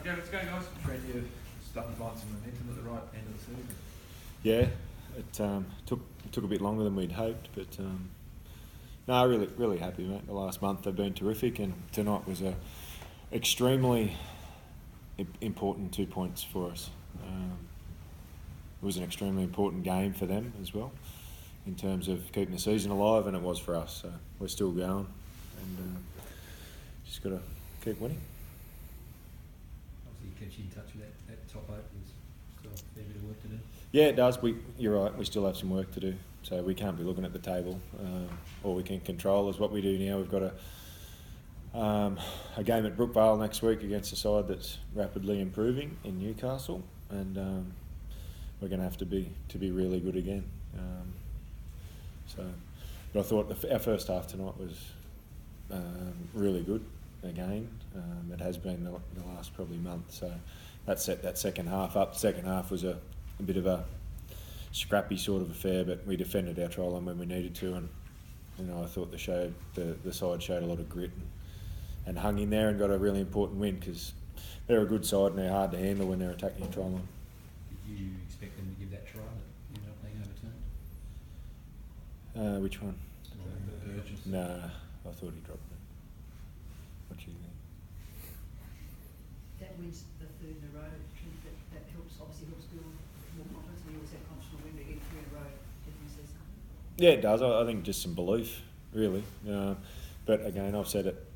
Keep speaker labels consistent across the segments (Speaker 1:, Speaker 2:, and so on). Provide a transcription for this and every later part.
Speaker 1: Okay, let's go, guys. Fred, you're starting to find some momentum at the right end of the season.
Speaker 2: Yeah, it took a bit longer than we'd hoped, but no, really happy, mate. The last month they've been terrific, and tonight was a extremely important 2 points for us. It was an extremely important game for them as well, in terms of keeping the season alive, and it was for us. So we're still going, and just got to keep winning.
Speaker 3: Obviously, it keeps you in touch with that top eight. There's still a fair bit of work to do.
Speaker 2: Yeah, it does. You're right. We still have some work to do. So we can't be looking at the table. All we can control is what we do now. We've got a game at Brookvale next week against a side that's rapidly improving in Newcastle, and we're going to have to be really good again. But I thought our first half tonight was really good again. It has been the last probably month. So that set that second half up. The second half was a bit of a scrappy sort of affair, but we defended our try line when we needed to, and I thought the side showed a lot of grit and hung in there and got a really important win, because they're a good side and they're hard to handle when they're attacking your try line.
Speaker 3: Did you expect them to give that try that ended up being overturned?
Speaker 2: Which one?
Speaker 3: The Burgess.
Speaker 2: Nah, I thought he dropped it. What do you think?
Speaker 4: That wins the third in a row. That obviously helps build more confidence, and you always have confidence when we get 3 in a row. Definitely says something.
Speaker 2: Yeah, it does. I think just some belief, really. But again, I've said it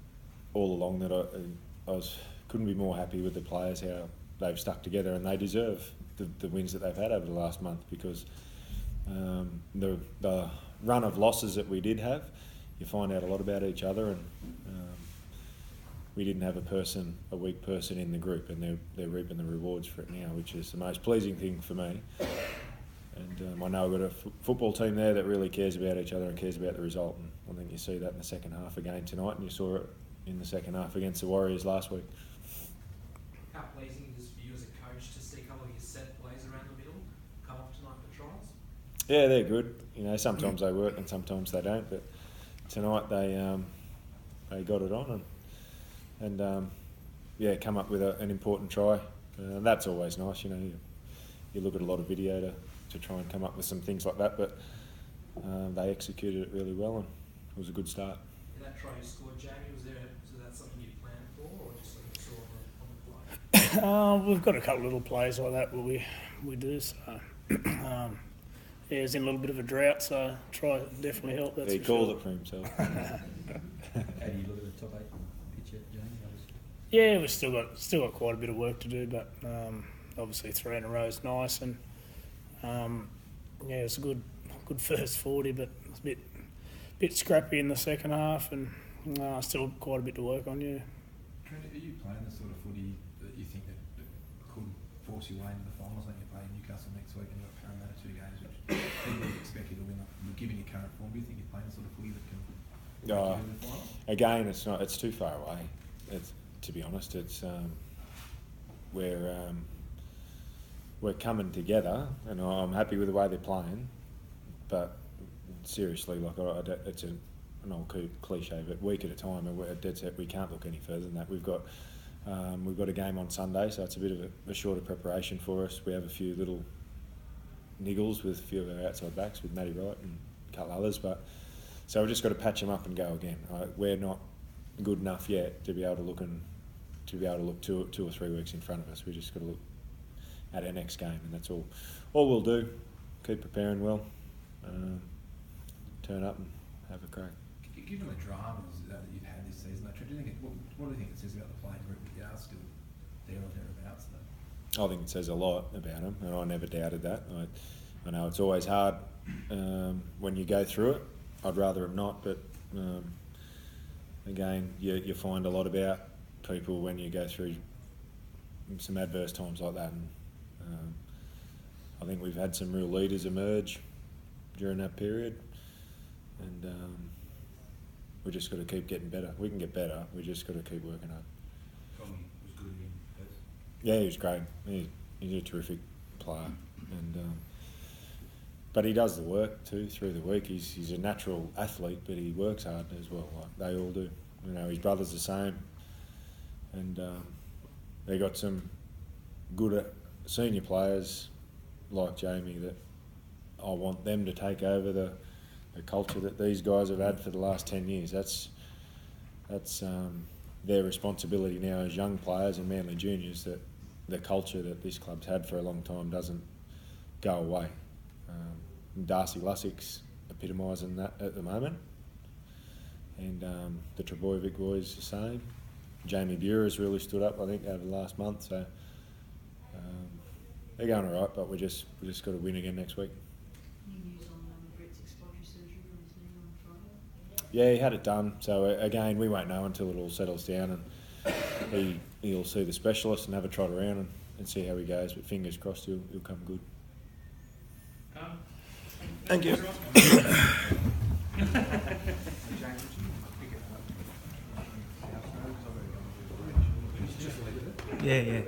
Speaker 2: all along that I couldn't be more happy with the players, how they've stuck together, and they deserve the wins that they've had over the last month, because the run of losses that we did have, you find out a lot about each other, and we didn't have a weak person in the group, and they're reaping the rewards for it now, which is the most pleasing thing for me. And I know we've got a football team there that really cares about each other and cares about the result, and I think you see that in the second half again tonight, and you saw it in the second half against the Warriors last week.
Speaker 5: How pleasing is it for you as a coach to see a couple of your set plays around the middle come off tonight for tries?
Speaker 2: Yeah, they're good. Sometimes they work and sometimes they don't, but tonight they got it on and come up with an important try. That's always nice. You look at a lot of video to try and come up with some things like that, but they executed it really well, and it was a good start.
Speaker 5: That try you scored, Jamie, was that something you planned for, or just something you saw on the play?
Speaker 6: We've got a couple of little plays like that where we do. So he's in a little bit of a drought, so try definitely help. That's
Speaker 2: he
Speaker 6: for
Speaker 2: called
Speaker 6: sure.
Speaker 2: it for himself.
Speaker 3: How do you look at the top 8 pitch, Jamie?
Speaker 6: Yeah, we've still got quite a bit of work to do, but obviously 3 in a row is nice, and it's a good first 40, but it's a bit scrappy in the second half, and still quite a bit to work on. Yeah.
Speaker 1: Trent, are you playing the sort of footy that you think that could force you way into the finals? I think you're playing Newcastle next week, and you've got Parramatta 2 games, which people expect you to win. Given your current form, do you think you're playing the sort of footy that can get you in the finals?
Speaker 2: Again, it's not. It's too far away. To be honest, we're coming together, and I'm happy with the way they're playing. But seriously, it's an old cliche, but week at a time, and we're dead set. We can't look any further than that. We've got a game on Sunday, so it's a bit of a shorter preparation for us. We have a few little niggles with a few of our outside backs, with Matty Wright and a couple others, so we've just got to patch them up and go again. We're not good enough yet to be able to look 2 or 3 weeks in front of us. We just got to look at our next game, and that's all we'll do. Keep preparing well, turn up and have a crack.
Speaker 1: Given the dramas that you've had this season, what do you think it says about the playing group that you are still there or thereabouts, though?
Speaker 2: I think it says a lot about them, and I never doubted that. I know it's always hard when you go through it. I'd rather have not, but again, you find a lot about people when you go through some adverse times like that. And I think we've had some real leaders emerge during that period, and we just got to keep getting better. We can get better. We just got to keep working hard.
Speaker 1: Tommy was good again.
Speaker 2: Yeah, he was great. He's a terrific player, and but he does the work too through the week. He's a natural athlete, but he works hard as well. Like they all do. His brother's the same, and they got some good senior players like Jamie that I want them to take over the culture that these guys have had for the last 10 years. That's their responsibility now as young players and Manly juniors, that the culture that this club's had for a long time doesn't go away. Darcy Lussick's epitomising that at the moment, and the Trebojevic boys the same. Jamie Bureau's really stood up, I think, over the last month, so they're going all right, but we just got to win again next week.
Speaker 4: Any news on Brett's exploratory surgery for his knee on Friday?
Speaker 2: Yeah, he had it done, so again, we won't know until it all settles down, and he'll see the specialist and have a trot around and see how he goes, but fingers crossed he'll come good.
Speaker 6: Thank you. Yeah.